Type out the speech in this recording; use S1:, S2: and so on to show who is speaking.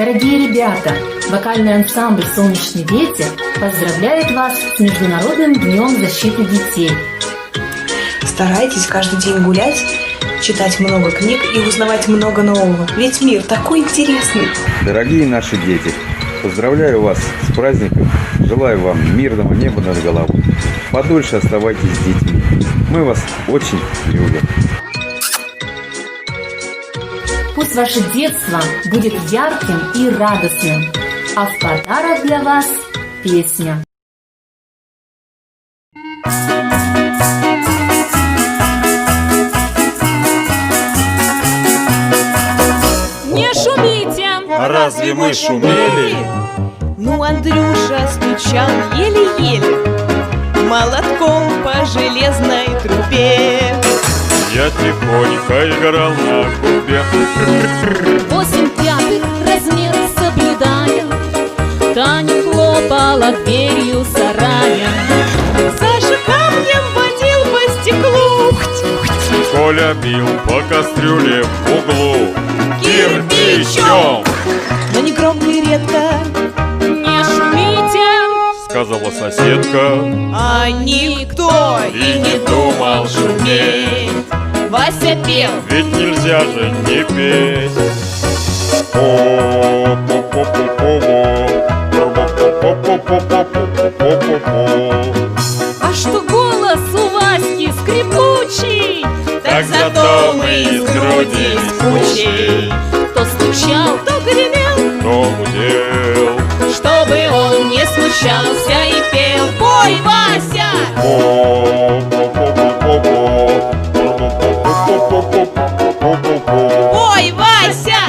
S1: Дорогие ребята, вокальный ансамбль «Солнечный ветер» поздравляет вас с Международным днем защиты детей.
S2: Старайтесь каждый день гулять, читать много книг и узнавать много нового. Ведь мир такой интересный.
S3: Дорогие наши дети, поздравляю вас с праздником. Желаю вам мирного неба над головой. Подольше оставайтесь с детьми. Мы вас очень любим.
S1: Пусть ваше детство будет ярким и радостным, а в подарок для вас песня.
S4: Не шумите!
S5: А разве мы шумели?
S4: Ну, Андрюша стучал еле-еле молотком по железной трубе.
S5: Я тихонько играл на губе.
S6: 8/5 размер соблюдая, Таня хлопала дверью сарая.
S4: Саша камнем водил по стеклу.
S5: Коля бил по кастрюле в углу кирпичом.
S4: Но не громко и редко,
S6: Не шумите!
S5: Сказала соседка,
S4: а никто
S5: и не думал шуметь.
S4: Вася пел.
S5: Ведь нельзя же не петь.
S6: А что голос у Васьки скрипучий?
S5: Так зато мы из груди спучей.
S6: Кто стучал,
S4: Кто гремел,
S5: Кто гудел,
S4: чтобы он не смущался и пел. Пой, Вася! Пой, Вася!